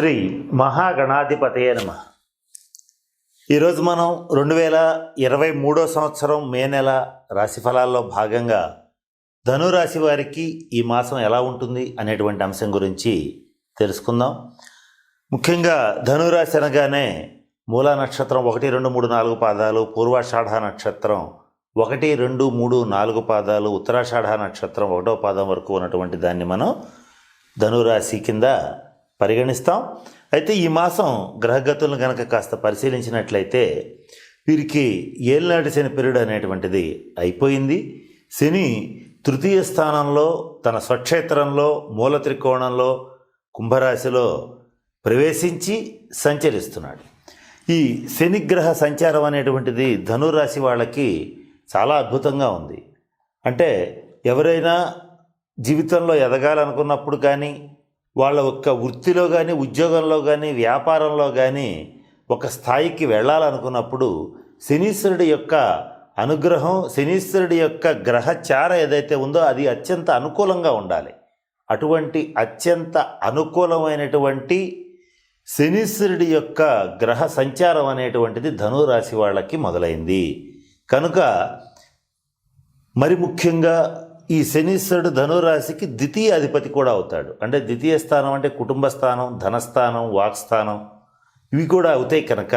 శ్రీ మహాగణాధిపతయే నమః. ఈరోజు మనం 2023 సంవత్సరం మే నెల రాశిఫలాల్లో భాగంగా ధనురాశి వారికి ఈ మాసం ఎలా ఉంటుంది అనేటువంటి అంశం గురించి తెలుసుకుందాం. ముఖ్యంగా ధనురాశి అనగానే మూలా నక్షత్రం 1, 2, 3, 4 పాదాలు, పూర్వాషాఢ నక్షత్రం 1, 2, 3, 4 పాదాలు, ఉత్తరాషాఢ నక్షత్రం 1వ పాదం వరకు ఉన్నటువంటి దాన్ని మనం ధనురాశి కింద పరిగణిస్తాం. అయితే ఈ మాసం గ్రహగతులను కనుక కాస్త పరిశీలించినట్లయితే వీరికి ఏలినాటి శని పీరియడ్ అనేటువంటిది అయిపోయింది. శని తృతీయ స్థానంలో తన స్వక్షేత్రంలో మూల త్రికోణంలో కుంభరాశిలో ప్రవేశించి సంచరిస్తున్నాడు. ఈ శనిగ్రహ సంచారం అనేటువంటిది ధనురాశి వాళ్ళకి చాలా అద్భుతంగా ఉంది. అంటే ఎవరైనా జీవితంలో ఎదగాలనుకున్నప్పుడు కానీ, వాళ్ళ యొక్క వృత్తిలో కానీ, ఉద్యోగంలో కానీ, వ్యాపారంలో కానీ ఒక స్థాయికి వెళ్ళాలనుకున్నప్పుడు శనీశ్వరుడి యొక్క అనుగ్రహం, శనీశ్వరుడి యొక్క గ్రహచార ఏదైతే ఉందో అది అత్యంత అనుకూలంగా ఉండాలి. అటువంటి అత్యంత అనుకూలమైనటువంటి శనీశ్వరుడి యొక్క గ్రహ సంచారం అనేటువంటిది ధనురాశి వాళ్ళకి మొదలైంది. కనుక మరి ముఖ్యంగా ఈ శనీశ్వరుడు ధనురాశికి ద్వితీయ అధిపతి కూడా అవుతాడు. అంటే ద్వితీయ స్థానం అంటే కుటుంబ స్థానం, ధనస్థానం, వాక్స్థానం ఇవి కూడా అవుతాయి. కనుక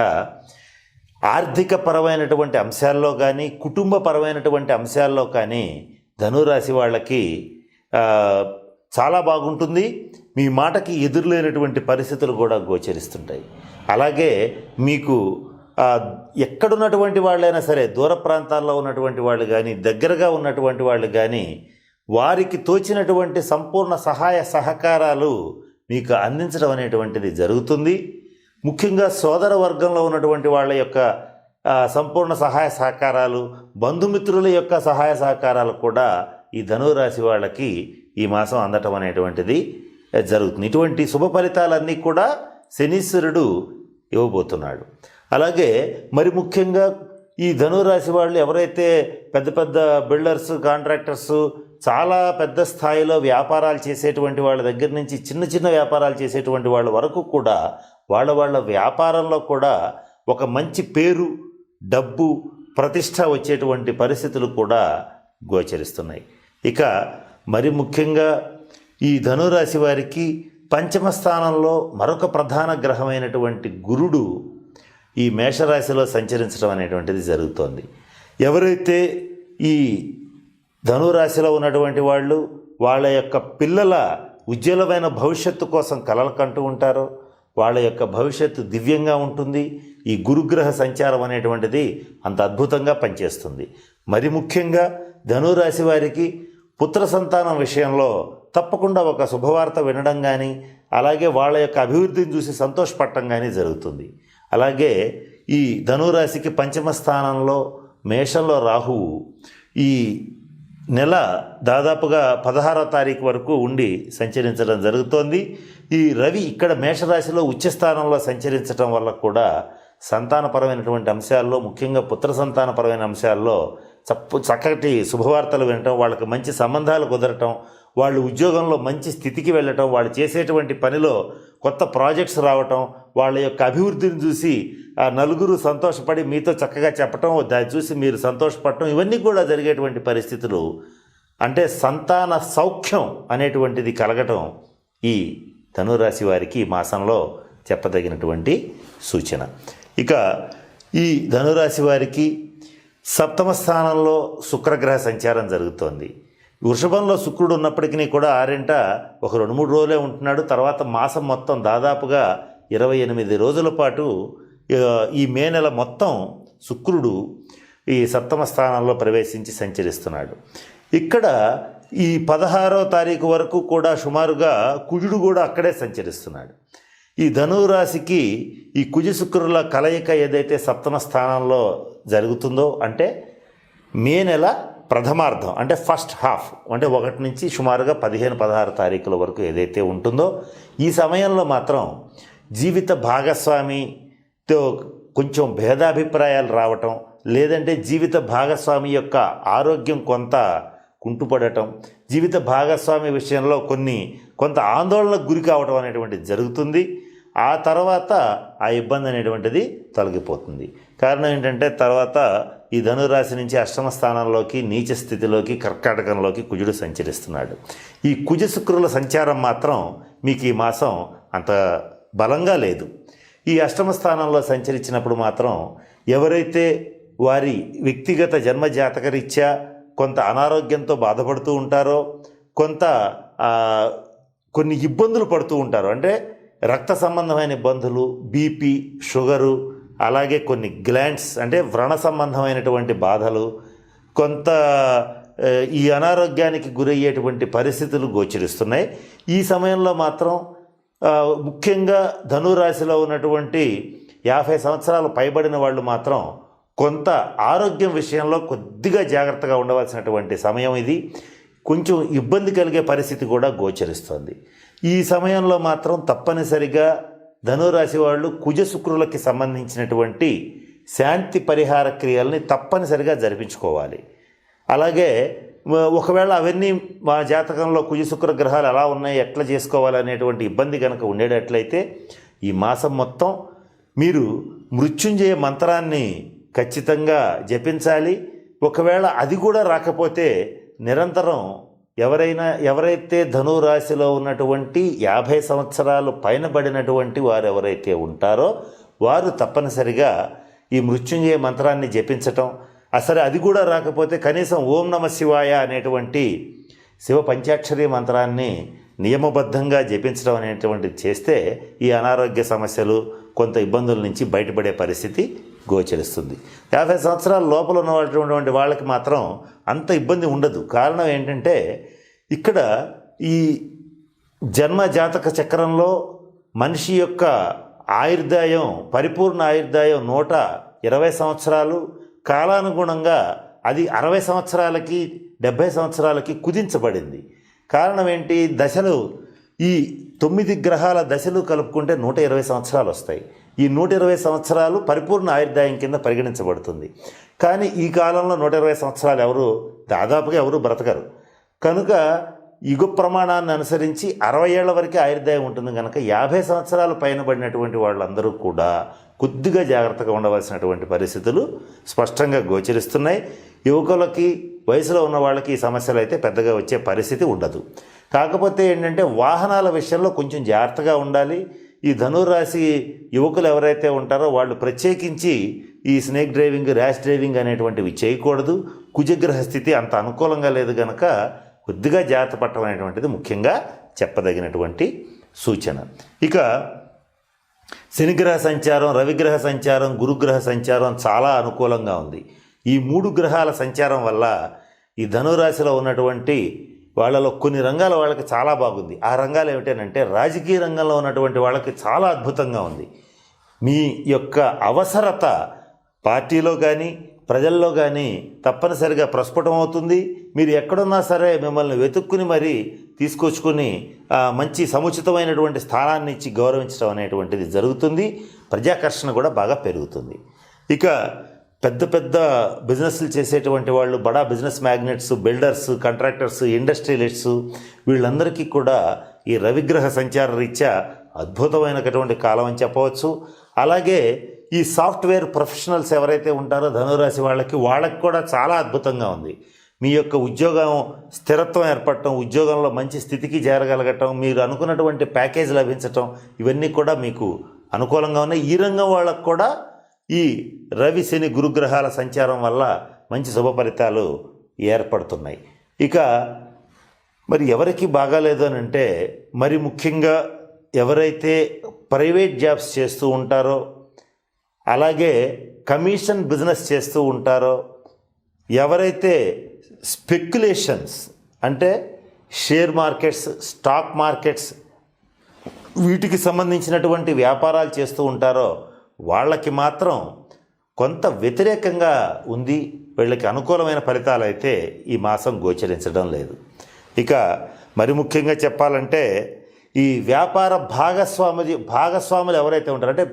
ఆర్థిక పరమైనటువంటి అంశాల్లో కానీ, కుటుంబపరమైనటువంటి అంశాల్లో కానీ ధనురాశి వాళ్ళకి చాలా బాగుంటుంది. మీ మాటకి ఎదురులేనటువంటి పరిస్థితులు కూడా గోచరిస్తుంటాయి. అలాగే మీకు ఎక్కడున్నటువంటి వాళ్ళైనా సరే, దూర ప్రాంతాల్లో ఉన్నటువంటి వాళ్ళు కానీ, దగ్గరగా ఉన్నటువంటి వాళ్ళు కానీ, వారికి తోచినటువంటి సంపూర్ణ సహాయ సహకారాలు మీకు అందించడం అనేటువంటిది జరుగుతుంది. ముఖ్యంగా సోదర వర్గంలో ఉన్నటువంటి వాళ్ళ యొక్క సంపూర్ణ సహాయ సహకారాలు, బంధుమిత్రుల యొక్క సహాయ సహకారాలు కూడా ఈ ధనురాశి వాళ్ళకి ఈ మాసం అందటం అనేటువంటిది జరుగుతుంది. ఇటువంటి శుభ ఫలితాలన్నీ కూడా శనీశ్వరుడు ఇవ్వబోతున్నాడు. అలాగే మరి ముఖ్యంగా ఈ ధనురాశి వాళ్ళు ఎవరైతే పెద్ద పెద్ద బిల్డర్స్, కాంట్రాక్టర్స్, చాలా పెద్ద స్థాయిలో వ్యాపారాలు చేసేటువంటి వాళ్ళ దగ్గర నుంచి చిన్న చిన్న వ్యాపారాలు చేసేటువంటి వాళ్ళ వరకు కూడా వాళ్ళ వ్యాపారంలో కూడా ఒక మంచి పేరు, డబ్బు, ప్రతిష్ట వచ్చేటువంటి పరిస్థితులు కూడా గోచరిస్తున్నాయి. ఇక మరి ముఖ్యంగా ఈ ధనురాశి వారికి పంచమ స్థానంలో మరొక ప్రధాన గ్రహమైనటువంటి గురుడు ఈ మేషరాశిలో సంచరించడం అనేటువంటిది జరుగుతోంది. ఎవరైతే ఈ ధనురాశిలో ఉన్నటువంటి వాళ్ళు వాళ్ళ యొక్క పిల్లల ఉజ్వలమైన భవిష్యత్తు కోసం కలలు కంటూ ఉంటారో వాళ్ళ యొక్క భవిష్యత్తు దివ్యంగా ఉంటుంది. ఈ గురుగ్రహ సంచారం అనేటువంటిది అంత అద్భుతంగా పనిచేస్తుంది. మరి ముఖ్యంగా ధనురాశి వారికి పుత్ర సంతానం విషయంలో తప్పకుండా ఒక శుభవార్త వినడం కానీ, అలాగే వాళ్ళ యొక్క అభివృద్ధిని చూసి సంతోషపడటం కానీ జరుగుతుంది. అలాగే ఈ ధనురాశికి పంచమ స్థానంలో మేషంలో రాహువు ఈ నెల దాదాపుగా 16వ తారీఖు వరకు ఉండి సంచరించడం జరుగుతోంది. ఈ రవి ఇక్కడ మేషరాశిలో ఉచ్చస్థానంలో సంచరించడం వల్ల కూడా సంతానపరమైనటువంటి అంశాల్లో, ముఖ్యంగా పుత్ర సంతానపరమైన అంశాల్లో చక్కటి శుభవార్తలు వినటం, వాళ్ళకి మంచి సంబంధాలు కుదరటం, వాళ్ళు ఉద్యోగంలో మంచి స్థితికి వెళ్ళటం, వాళ్ళు చేసేటువంటి పనిలో కొత్త ప్రాజెక్ట్స్ రావటం, వాళ్ళ యొక్క అభివృద్ధిని చూసి నలుగురు సంతోషపడి మీతో చక్కగా చెప్పటం, దాన్ని చూసి మీరు సంతోషపడటం, ఇవన్నీ కూడా జరిగేటువంటి పరిస్థితులు. అంటే సంతాన సౌఖ్యం అనేటువంటిది కలగటం ఈ ధనురాశి వారికి ఈ మాసంలో చెప్పదగినటువంటి సూచన. ఇక ఈ ధనురాశి వారికి సప్తమ స్థానంలో శుక్రగ్రహ సంచారం జరుగుతోంది. వృషభంలో శుక్రుడు ఉన్నప్పటికీ కూడా ఆరింట ఒక 2-3 రోజులే ఉంటున్నాడు. తర్వాత మాసం మొత్తం దాదాపుగా 28 రోజుల పాటు ఈ మే నెల మొత్తం శుక్రుడు ఈ సప్తమ స్థానంలో ప్రవేశించి సంచరిస్తున్నాడు. ఇక్కడ ఈ 16వ తారీఖు వరకు కూడా సుమారుగా కుజుడు కూడా అక్కడే సంచరిస్తున్నాడు. ఈ ధనురాశికి ఈ కుజ శుక్రుల కలయిక ఏదైతే సప్తమ స్థానంలో జరుగుతుందో, అంటే మే నెల ప్రథమార్థం అంటే ఫస్ట్ హాఫ్, అంటే 1 నుంచి సుమారుగా 15-16 తారీఖుల వరకు ఏదైతే ఉంటుందో ఈ సమయంలో మాత్రం జీవిత భాగస్వామితో కొంచెం భేదాభిప్రాయాలు రావటం, లేదంటే జీవిత భాగస్వామి యొక్క ఆరోగ్యం కొంత కుంటుపడటం, జీవిత భాగస్వామి విషయంలో కొంత ఆందోళనకు గురి కావడం అనేటువంటిది జరుగుతుంది. ఆ తర్వాత ఆ ఇబ్బంది అనేటువంటిది తొలగిపోతుంది. కారణం ఏంటంటే తర్వాత ఈ ధనురాశి నుంచి అష్టమ స్థానంలోకి నీచ స్థితిలోకి కర్కాటకంలోకి కుజుడు సంచరిస్తున్నాడు. ఈ కుజ శుక్రుల సంచారం మాత్రం మీకు ఈ మాసం అంత బలంగా లేదు. ఈ అష్టమ స్థానంలో సంచరించినప్పుడు మాత్రం ఎవరైతే వారి వ్యక్తిగత జన్మజాతకరీత్యా కొంత అనారోగ్యంతో బాధపడుతూ ఉంటారో, కొన్ని ఇబ్బందులు పడుతూ ఉంటారు, అంటే రక్త సంబంధమైన ఇబ్బందులు, బీపీ, షుగరు, అలాగే కొన్ని గ్లాండ్స్ అంటే వ్రణ సంబంధమైనటువంటి బాధలు, కొంత ఈ అనారోగ్యానికి గురయ్యేటువంటి పరిస్థితులు గోచరిస్తున్నాయి. ఈ సమయంలో మాత్రం ముఖ్యంగా ధనురాశిలో ఉన్నటువంటి 50 సంవత్సరాలు పైబడిన వాళ్ళు మాత్రం కొంత ఆరోగ్యం విషయంలో కొద్దిగా జాగ్రత్తగా ఉండవలసినటువంటి సమయం ఇది. కొంచెం ఇబ్బంది కలిగే పరిస్థితి కూడా గోచరిస్తుంది. ఈ సమయంలో మాత్రం తప్పనిసరిగా ధనురాశి వాళ్ళు కుజ శుక్రులకి సంబంధించినటువంటి శాంతి పరిహార క్రియల్ని తప్పనిసరిగా జరిపించుకోవాలి. అలాగే ఒకవేళ అవన్నీ మా జాతకంలో కుజ శుక్ర గ్రహాలు ఎలా ఉన్నాయి, ఎట్లా చేసుకోవాలనేటువంటి ఇబ్బంది కనుక ఉండేటట్లయితే ఈ మాసం మొత్తం మీరు మృత్యుంజయ మంత్రాన్ని ఖచ్చితంగా జపించాలి. ఒకవేళ అది కూడా రాకపోతే నిరంతరం ఎవరైతే ధనురాశిలో ఉన్నటువంటి 50 సంవత్సరాలు పైన పడినటువంటి వారు ఎవరైతే ఉంటారో వారు తప్పనిసరిగా ఈ మృత్యుంజయ మంత్రాన్ని జపించటం, అసలు అది కూడా రాకపోతే కనీసం ఓం నమ శివాయ అనేటువంటి శివ పంచాక్షరి మంత్రాన్ని నియమబద్ధంగా జపించడం అనేటువంటిది చేస్తే ఈ అనారోగ్య సమస్యలు, కొంత ఇబ్బందుల నుంచి బయటపడే పరిస్థితి గోచరిస్తుంది. 50 సంవత్సరాల లోపల ఉన్నటువంటి వాళ్ళకి మాత్రం అంత ఇబ్బంది ఉండదు. కారణం ఏంటంటే ఇక్కడ ఈ జన్మ జాతక చక్రంలో మనిషి యొక్క ఆయుర్దాయం, పరిపూర్ణ ఆయుర్దాయం 120 సంవత్సరాలు, కాలానుగుణంగా అది 60 సంవత్సరాలకి 70 సంవత్సరాలకి కుదించబడింది. కారణం ఏంటి? దశలు, ఈ 9 గ్రహాల దశలు కలుపుకుంటే 120 సంవత్సరాలు వస్తాయి. ఈ 120 సంవత్సరాలు పరిపూర్ణ ఆయుర్దాయం కింద పరిగణించబడుతుంది. కానీ ఈ కాలంలో 120 సంవత్సరాలు దాదాపుగా ఎవరు బ్రతకరు. కనుక యుగ ప్రమాణాన్ని అనుసరించి 60 ఏళ్ల వరకే ఆయుర్దాయం ఉంటుంది. కనుక 50 సంవత్సరాలు పైన పడినటువంటి వాళ్ళందరూ కూడా కొద్దిగా జాగ్రత్తగా ఉండవలసినటువంటి పరిస్థితులు స్పష్టంగా గోచరిస్తున్నాయి. యువకులకి, వయసులో ఉన్న వాళ్ళకి ఈ సమస్యలు అయితే పెద్దగా వచ్చే పరిస్థితి ఉండదు. కాకపోతే ఏంటంటే వాహనాల విషయంలో కొంచెం జాగ్రత్తగా ఉండాలి. ఈ ధనురాశి యువకులు ఎవరైతే ఉంటారో వాళ్ళు ప్రత్యేకించి ఈ స్నేక్ డ్రైవింగ్, ర్యాష్ డ్రైవింగ్ అనేటువంటివి చేయకూడదు. కుజగ్రహ స్థితి అంత అనుకూలంగా లేదు కనుక కొద్దిగా జాగ్రత్త పడటం అనేటువంటిది ముఖ్యంగా చెప్పదగినటువంటి సూచన. ఇక శనిగ్రహ సంచారం, రవిగ్రహ సంచారం, గురుగ్రహ సంచారం చాలా అనుకూలంగా ఉంది. ఈ 3 గ్రహాల సంచారం వల్ల ఈ ధనురాశిలో ఉన్నటువంటి వాళ్ళలో కొన్ని రంగాల వాళ్ళకి చాలా బాగుంది. ఆ రంగాలు ఏమిటంటే రాజకీయ రంగంలో ఉన్నటువంటి వాళ్ళకి చాలా అద్భుతంగా ఉంది. మీ యొక్క అవసరత పార్టీలో కానీ ప్రజల్లో కానీ తప్పనిసరిగా ప్రస్ఫుటం అవుతుంది. మీరు ఎక్కడున్నా సరే మిమ్మల్ని వెతుక్కుని మరీ తీసుకొచ్చుకొని మంచి సముచితమైనటువంటి స్థానాన్ని ఇచ్చి గౌరవించడం అనేటువంటిది జరుగుతుంది. ప్రజాకర్షణ కూడా బాగా పెరుగుతుంది. ఇక పెద్ద పెద్ద బిజినెస్లు చేసేటువంటి వాళ్ళు, బడా business magnets, builders, contractors, industrialists, వీళ్ళందరికీ కూడా ఈ రవిగ్రహ సంచార రీత్యా అద్భుతమైనటువంటి కాలం అని చెప్పవచ్చు. అలాగే ఈ సాఫ్ట్వేర్ ప్రొఫెషనల్స్ ఎవరైతే ఉంటారో ధనురాశి వాళ్ళకి కూడా చాలా అద్భుతంగా ఉంది. మీ యొక్క ఉద్యోగం స్థిరత్వం ఏర్పడటం, ఉద్యోగంలో మంచి స్థితికి చేరగలగటం, మీరు అనుకున్నటువంటి ప్యాకేజ్ లభించటం, ఇవన్నీ కూడా మీకు అనుకూలంగా ఉన్నాయి. ఈ రంగం వాళ్ళకు కూడా ఈ రవి, శని, గురుగ్రహాల సంచారం వల్ల మంచి శుభ ఫలితాలు ఏర్పడుతున్నాయి. ఇక మరి ఎవరికి బాగాలేదు అని అంటే, మరి ముఖ్యంగా ఎవరైతే ప్రైవేట్ జాబ్స్ చేస్తూ ఉంటారో, అలాగే కమిషన్ బిజినెస్ చేస్తూ ఉంటారో, ఎవరైతే స్పెక్యులేషన్స్ అంటే షేర్ మార్కెట్స్, స్టాక్ మార్కెట్స్, వీటికి సంబంధించినటువంటి వ్యాపారాలు చేస్తూ ఉంటారో వాళ్ళకి మాత్రం కొంత వ్యతిరేకంగా ఉంది. వీళ్ళకి అనుకూలమైన ఫలితాలు అయితే ఈ మాసం గోచరించడం లేదు. ఇక మరి ముఖ్యంగా చెప్పాలంటే ఈ వ్యాపార భాగస్వాములు ఎవరైతే ఉంటారో, అంటే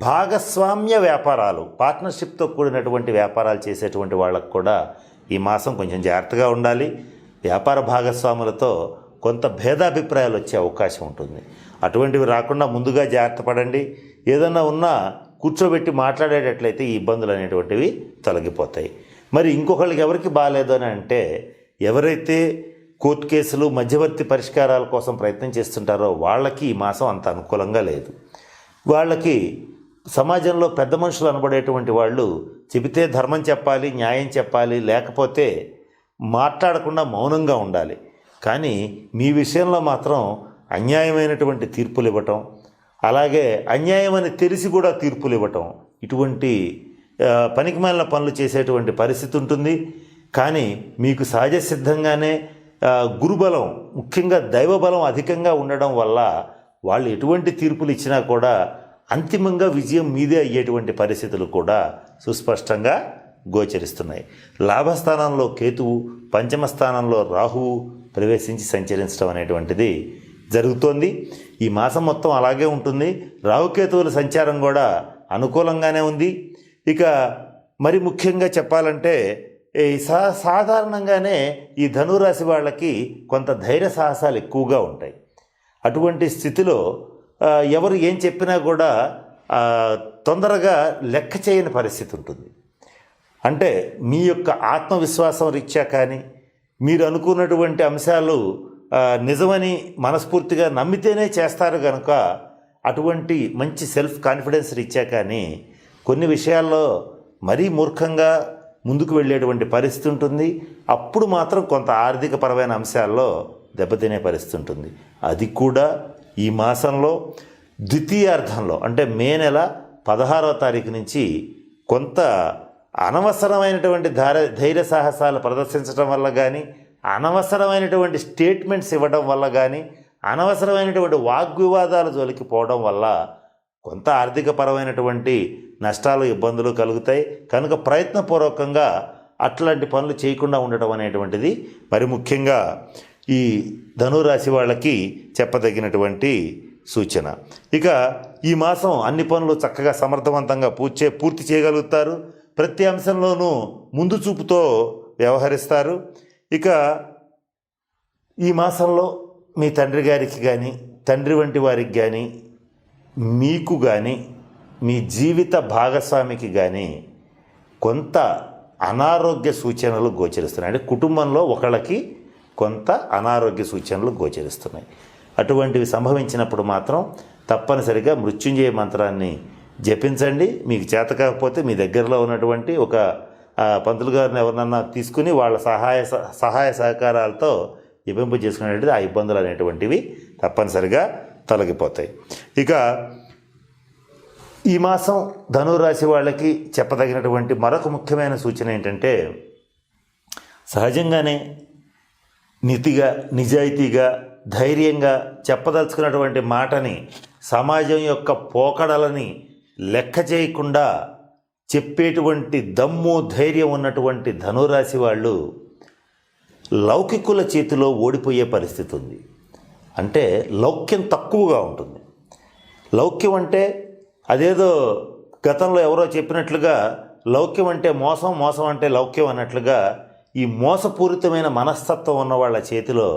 భాగస్వామ్య వ్యాపారాలు, పార్ట్నర్షిప్తో కూడినటువంటి వ్యాపారాలు చేసేటువంటి వాళ్ళకు కూడా ఈ మాసం కొంచెం జాగ్రత్తగా ఉండాలి. వ్యాపార భాగస్వాములతో కొంత భేదాభిప్రాయాలు వచ్చే అవకాశం ఉంటుంది. అటువంటివి రాకుండా ముందుగా జాగ్రత్త పడండి. ఏదన్నా ఉన్నా కూర్చోబెట్టి మాట్లాడేటట్లయితే ఈ ఇబ్బందులు అనేటువంటివి తొలగిపోతాయి. మరి ఇంకొకళ్ళకి ఎవరికి బాగాలేదు అని అంటే, ఎవరైతే కోర్టు కేసులు మధ్యవర్తి పరిష్కారాల కోసం ప్రయత్నం చేస్తుంటారో వాళ్ళకి ఈ మాసం అంత అనుకూలంగా లేదు. వాళ్ళకి సమాజంలో పెద్ద మనుషులు అనబడేటువంటి వాళ్ళు చెబితే ధర్మం చెప్పాలి, న్యాయం చెప్పాలి, లేకపోతే మాట్లాడకుండా మౌనంగా ఉండాలి. కానీ మీ విషయంలో మాత్రం అన్యాయమైనటువంటి తీర్పులు ఇవ్వటం, అలాగే అన్యాయమని తెలిసి కూడా తీర్పులు ఇవ్వటం, ఇటువంటి పనికిమాలిన పనులు చేసేటువంటి పరిస్థితి ఉంటుంది. కానీ మీకు సహజ సిద్ధంగానే గురుబలం, ముఖ్యంగా దైవబలం అధికంగా ఉండడం వల్ల వాళ్ళు ఎటువంటి తీర్పులు ఇచ్చినా కూడా అంతిమంగా విజయం మీదే అయ్యేటువంటి పరిస్థితులు కూడా సుస్పష్టంగా గోచరిస్తున్నాయి. లాభస్థానంలో కేతువు, పంచమ స్థానంలో రాహువు ప్రవేశించి సంచరించడం అనేటువంటిది జరుగుతోంది. ఈ మాసం మొత్తం అలాగే ఉంటుంది. రాహుకేతువుల సంచారం కూడా అనుకూలంగానే ఉంది. ఇక మరి ముఖ్యంగా చెప్పాలంటే సాధారణంగానే ఈ ధనురాశి వాళ్ళకి కొంత ధైర్య సాహసాలు ఎక్కువగా ఉంటాయి. అటువంటి స్థితిలో ఎవరు ఏం చెప్పినా కూడా తొందరగా లెక్క చేయని పరిస్థితి ఉంటుంది. అంటే మీ యొక్క ఆత్మవిశ్వాసం రీత్యా కానీ, మీరు అనుకున్నటువంటి అంశాలు నిజమని మనస్ఫూర్తిగా నమ్మితేనే చేస్తారు కనుక అటువంటి మంచి సెల్ఫ్ కాన్ఫిడెన్స్ రీత్యా కానీ కొన్ని విషయాల్లో మరీ మూర్ఖంగా ముందుకు వెళ్ళేటువంటి పరిస్థితి ఉంటుంది. అప్పుడు మాత్రం కొంత ఆర్థికపరమైన అంశాల్లో దెబ్బతినే పరిస్థితి ఉంటుంది. అది కూడా ఈ మాసంలో ద్వితీయార్థంలో అంటే మే నెల 16వ తారీఖు నుంచి కొంత అనవసరమైనటువంటి ధైర్య సాహసాలు ప్రదర్శించడం వల్ల కానీ, అనవసరమైనటువంటి స్టేట్మెంట్స్ ఇవ్వడం వల్ల కానీ, అనవసరమైనటువంటి వాగ్వివాదాలు జోలికి పోవడం వల్ల కొంత ఆర్థికపరమైనటువంటి నష్టాలు, ఇబ్బందులు కలుగుతాయి. కనుక ప్రయత్నపూర్వకంగా అట్లాంటి పనులు చేయకుండా ఉండటం అనేటువంటిది మరి ముఖ్యంగా ఈ ధనురాశి వాళ్ళకి చెప్పదగినటువంటి సూచన. ఇక ఈ మాసం అన్ని పనులు చక్కగా సమర్థవంతంగా పూర్తి చేయగలుగుతారు. ప్రతి అంశంలోనూ ముందు చూపుతో వ్యవహరిస్తారు. ఇక ఈ మాసంలో మీ తండ్రి గారికి కానీ, తండ్రి వంటి వారికి కానీ, మీకు కానీ, మీ జీవిత భాగస్వామికి కానీ కొంత అనారోగ్య సూచనలు గోచరిస్తున్నాయి. అంటే కుటుంబంలో ఒకళ్ళకి కొంత అనారోగ్య సూచనలు గోచరిస్తున్నాయి. అటువంటివి సంభవించినప్పుడు మాత్రం తప్పనిసరిగా మృత్యుంజయ మంత్రాన్ని జపించండి. మీకు చేత కాకపోతే మీ దగ్గరలో ఉన్నటువంటి ఒక పంతులు గారిని ఎవరినన్నా తీసుకుని వాళ్ళ సహాయ సహకారాలతో జపింపు చేసుకునేది ఆ ఇబ్బందులు అనేటువంటివి తప్పనిసరిగా తొలగిపోతాయి. ఇక ఈ మాసం ధనురాశి వాళ్ళకి చెప్పదగినటువంటి మరొక ముఖ్యమైన సూచన ఏంటంటే, సహజంగానే నీతిగా, నిజాయితీగా, ధైర్యంగా చెప్పదలుచుకున్నటువంటి మాటని సమాజం యొక్క పోకడలని లెక్క చేయకుండా చెప్పేటువంటి దమ్ము, ధైర్యం ఉన్నటువంటి ధనురాశి వాళ్ళు లౌకికుల చేతిలో ఓడిపోయే పరిస్థితి ఉంది. అంటే లౌక్యం తక్కువగా ఉంటుంది. లౌక్యం అంటే అదేదో గతంలో ఎవరో చెప్పినట్లుగా లౌక్యం అంటే మోసం, మోసం అంటే లౌక్యం అన్నట్లుగా ఈ మోసపూరితమైన మనస్తత్వం ఉన్న వాళ్ళ చేతిలో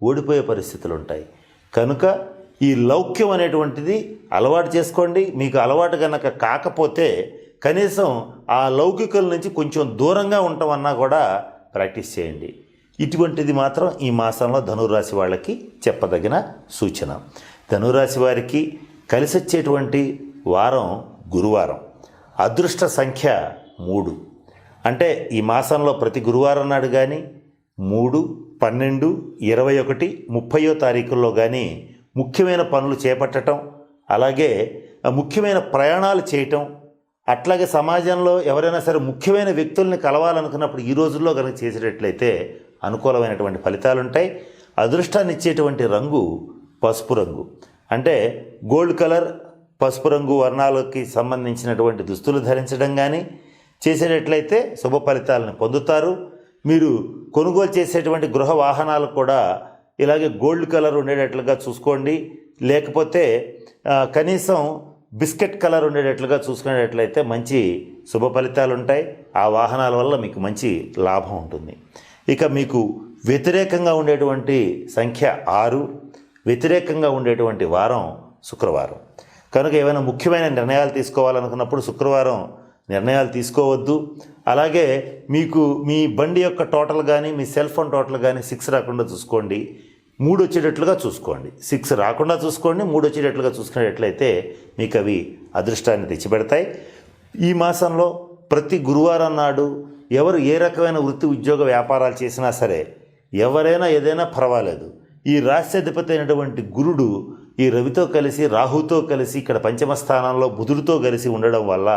ఓడిపోయే పరిస్థితులు ఉంటాయి. కనుక ఈ లౌక్యం అనేటువంటిది అలవాటు చేసుకోండి. మీకు అలవాటు కనుక కాకపోతే కనీసం ఆ లౌకికుల నుంచి కొంచెం దూరంగా ఉండటమన్నా కూడా ప్రాక్టీస్ చేయండి. ఇటువంటిది మాత్రం ఈ మాసంలో ధనురాశి వాళ్ళకి చెప్పదగిన సూచన. ధనురాశి వారికి కలిసి వచ్చేటువంటి వారం గురువారం. అదృష్ట సంఖ్య 3. అంటే ఈ మాసంలో ప్రతి గురువారం నాడు కానీ 3, 12, 21, 30వ తారీఖుల్లో కానీ ముఖ్యమైన పనులు చేపట్టడం, అలాగే ముఖ్యమైన ప్రయాణాలు చేయటం, అట్లాగే సమాజంలో ఎవరైనా సరే ముఖ్యమైన వ్యక్తుల్ని కలవాలనుకున్నప్పుడు ఈ రోజుల్లో కనుక చేసేటట్లయితే అనుకూలమైనటువంటి ఫలితాలు ఉంటాయి. అదృష్టాన్ని ఇచ్చేటువంటి రంగు పసుపు రంగు. అంటే గోల్డ్ కలర్, పసుపు రంగు వర్ణాలకి సంబంధించినటువంటి దుస్తులు ధరించడం కానీ చేసేటట్లయితే శుభ ఫలితాలను పొందుతారు. మీరు కొనుగోలు చేసేటువంటి గృహ వాహనాలు కూడా ఇలాగే గోల్డ్ కలర్ ఉండేటట్లుగా చూసుకోండి. లేకపోతే కనీసం బిస్కెట్ కలర్ ఉండేటట్లుగా చూసుకునేటట్లయితే మంచి శుభ ఫలితాలు ఉంటాయి. ఆ వాహనాల వల్ల మీకు మంచి లాభం ఉంటుంది. ఇక మీకు వ్యతిరేకంగా ఉండేటువంటి సంఖ్య 6, వ్యతిరేకంగా ఉండేటువంటి వారం శుక్రవారం. కనుక ఏమైనా ముఖ్యమైన నిర్ణయాలు తీసుకోవాలనుకున్నప్పుడు శుక్రవారం నిర్ణయాలు తీసుకోవద్దు. అలాగే మీకు మీ బండి యొక్క టోటల్ కానీ మీ సెల్ ఫోన్ టోటల్ కానీ 6 రాకుండా చూసుకోండి, 3 వచ్చేటట్లుగా చూసుకోండి. 6 రాకుండా చూసుకోండి, 3 వచ్చేటట్లుగా చూసుకునేటట్లయితే మీకు అవి అదృష్టాన్ని తెచ్చిపెడతాయి. ఈ మాసంలో ప్రతి గురువారం నాడు ఎవరు ఏ రకమైన వృత్తి ఉద్యోగ వ్యాపారాలు చేసినా సరే, ఎవరైనా ఏదైనా పర్వాలేదు, ఈ రాశ్యాధిపతి అయినటువంటి గురుడు ఈ రవితో కలిసి రాహుతో కలిసి ఇక్కడ పంచమ స్థానంలో బుధుడితో కలిసి ఉండడం వల్ల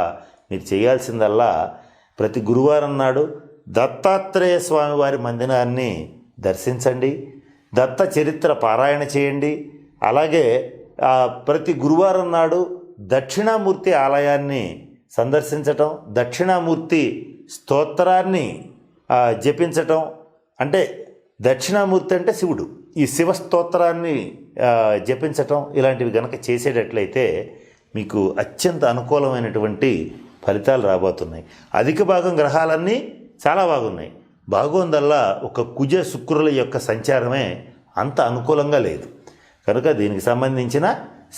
మీరు చేయాల్సిందల్లా ప్రతి గురువారం నాడు దత్తాత్రేయ స్వామి వారి మందిరాన్ని దర్శించండి, దత్త చరిత్ర పారాయణ చేయండి. అలాగే ప్రతి గురువారం నాడు దక్షిణామూర్తి ఆలయాన్ని సందర్శించటం, దక్షిణామూర్తి స్తోత్రాన్ని జపించటం. అంటే దక్షిణామూర్తి అంటే శివుడు, ఈ శివ స్తోత్రాన్ని జపించటం ఇలాంటివి గనక చేసేటట్లయితే మీకు అత్యంత అనుకూలమైనటువంటి ఫలితాలు రాబోతున్నాయి. అధిక భాగం గ్రహాలన్నీ చాలా బాగున్నాయి, బాగోందల్లా ఒక కుజ శుక్రుల యొక్క సంచారమే అంత అనుకూలంగా లేదు. కనుక దీనికి సంబంధించిన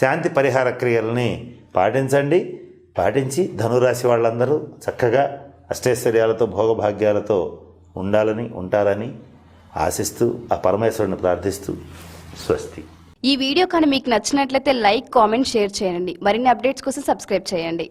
శాంతి పరిహార క్రియలని పాటించి ధనురాశి వాళ్ళందరూ చక్కగా అష్టైశ్వర్యాలతో భోగభాగ్యాలతో ఉంటారని ఆశిస్తూ ఆ పరమేశ్వరుని ప్రార్థిస్తూ స్వస్తి. ఈ వీడియో కానీ మీకు నచ్చినట్లయితే లైక్, కామెంట్, షేర్ చేయండి. మరిన్ని అప్డేట్స్ కోసం సబ్స్క్రైబ్ చేయండి.